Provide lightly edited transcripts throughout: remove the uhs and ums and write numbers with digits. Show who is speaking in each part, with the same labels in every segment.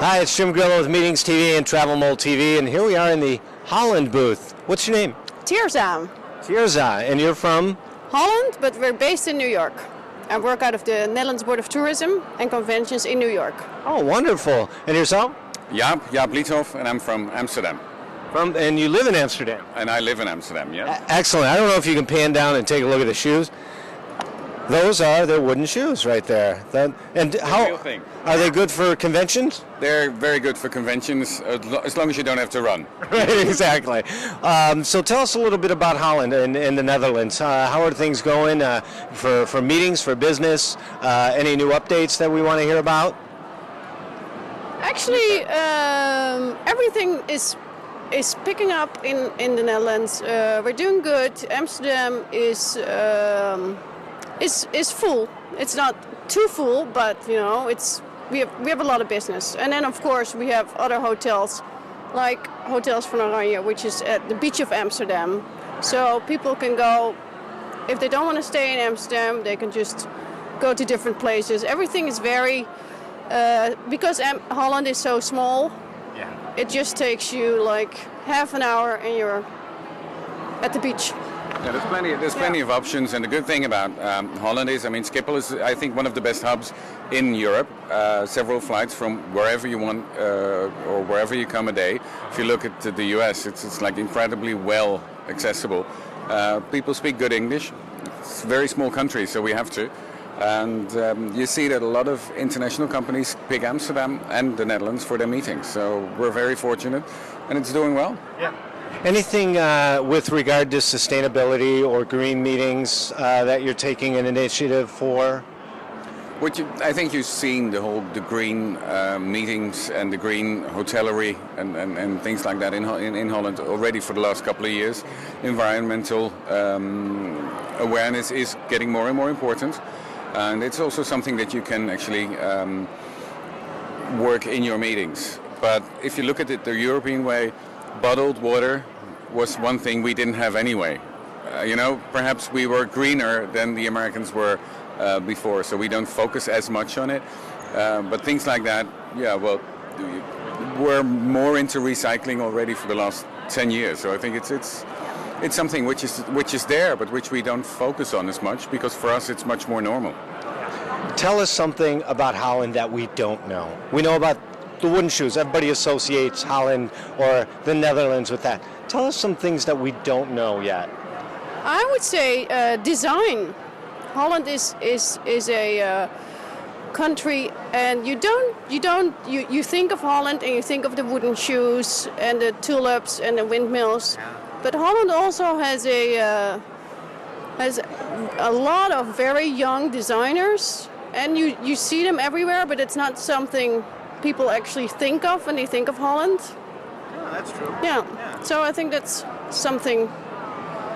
Speaker 1: Hi, it's Jim Grillo with Meetings TV and Travel Mold TV, and here we are in the Holland booth. What's your name?
Speaker 2: Thirza.
Speaker 1: Thirza, and you're from?
Speaker 2: Holland, but we're based in New York. I work out of the Netherlands Board of Tourism and Conventions in New York.
Speaker 1: Oh, wonderful. And yourself?
Speaker 3: Jaap Liethoff, and I'm from Amsterdam.
Speaker 1: And you live in Amsterdam?
Speaker 3: And I live in Amsterdam, yes.
Speaker 1: Excellent. I don't know if you can pan down and take a look at the shoes. Those are their wooden shoes right there.
Speaker 3: Real thing.
Speaker 1: Are they good for conventions?
Speaker 3: They're very good for conventions, as long as you don't have to run.
Speaker 1: Right, exactly. So tell us a little bit about Holland and the Netherlands. How are things going for meetings, for business? Any new updates that we want to hear about?
Speaker 2: Actually, everything is picking up in the Netherlands. We're doing good. Amsterdam is full. It's not too full, but we have a lot of business. And then of course we have other hotels, like Hotels van Oranje, which is at the beach of Amsterdam. So people can go, if they don't want to stay in Amsterdam, they can just go to different places. Everything is very, because Holland is so small, it just takes you like half an hour and you're at the beach.
Speaker 3: Yeah, there's plenty of options, and the good thing about Holland is, Schiphol is, I think, one of the best hubs in Europe. Several flights from wherever you want or wherever you come a day. If you look at the US, it's like incredibly well accessible. People speak good English. It's a very small country, so we have to. And you see that a lot of international companies pick Amsterdam and the Netherlands for their meetings. So we're very fortunate, and it's doing well.
Speaker 1: Yeah. Anything with regard to sustainability or green meetings that you're taking an initiative for?
Speaker 3: I think you've seen the green meetings and the green hotellery and things like that in Holland already for the last couple of years. Environmental awareness is getting more and more important, and it's also something that you can actually work in your meetings. But if you look at it the European way, bottled water was one thing we didn't have anyway. Perhaps we were greener than the Americans were before, so we don't focus as much on it. But things like that, we're more into recycling already for the last 10 years. So I think it's something which is there, but which we don't focus on as much, because for us it's much more normal.
Speaker 1: Tell us something about Holland that we don't know. We know about the wooden shoes. Everybody associates Holland or the Netherlands with that. Tell us some things that we don't know yet.
Speaker 2: I would say design. Holland is a country, and you think of Holland and you think of the wooden shoes and the tulips and the windmills, but Holland also has a lot of very young designers, and you see them everywhere, but it's not something people actually think of when they think of Holland.
Speaker 1: Oh, that's true.
Speaker 2: Yeah. So I think that's something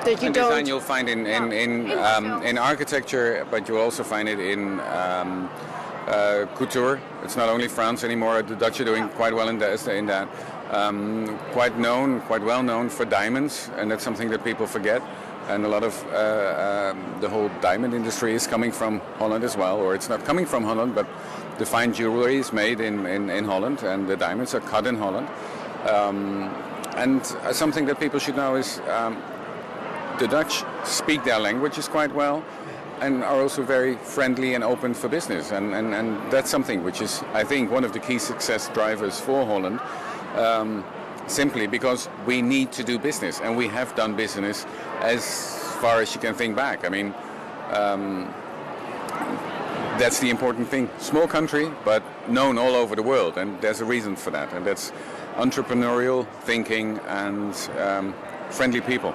Speaker 2: that you don't.
Speaker 3: Design you'll find in architecture, but you'll also find it in couture. It's not only France anymore. The Dutch are doing quite well in that. Quite well known for diamonds, and that's something that people forget. And a lot of the whole diamond industry is coming from Holland as well, or it's not coming from Holland, but the fine jewelry is made in Holland, and the diamonds are cut in Holland. And something that people should know is the Dutch speak their languages quite well and are also very friendly and open for business. And that's something which is, I think, one of the key success drivers for Holland, simply because we need to do business, and we have done business as far as you can think back. That's the important thing. Small country, but known all over the world, and there's a reason for that, and that's entrepreneurial thinking and friendly people.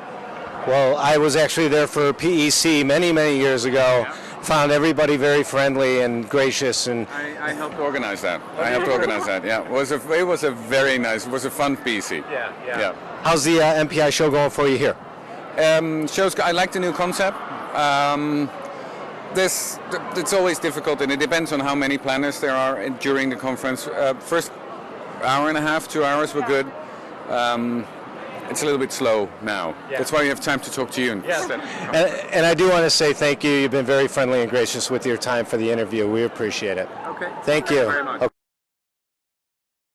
Speaker 1: Well, I was actually there for PEC many years ago. Yeah. Found everybody very friendly and gracious, and
Speaker 3: I helped organize that. Yeah, it was a very nice. It was a fun PEC. Yeah.
Speaker 1: How's the MPI show going for you here?
Speaker 3: I like the new concept. It's always difficult, and it depends on how many planners there are during the conference. First hour and a half, 2 hours were good. It's a little bit slow now. Yeah. That's why we have time to talk to you.
Speaker 1: Yes. And I do want to say thank you. You've been very friendly and gracious with your time for the interview. We appreciate it.
Speaker 3: Okay.
Speaker 1: Thank you.
Speaker 3: Very much.
Speaker 1: Okay.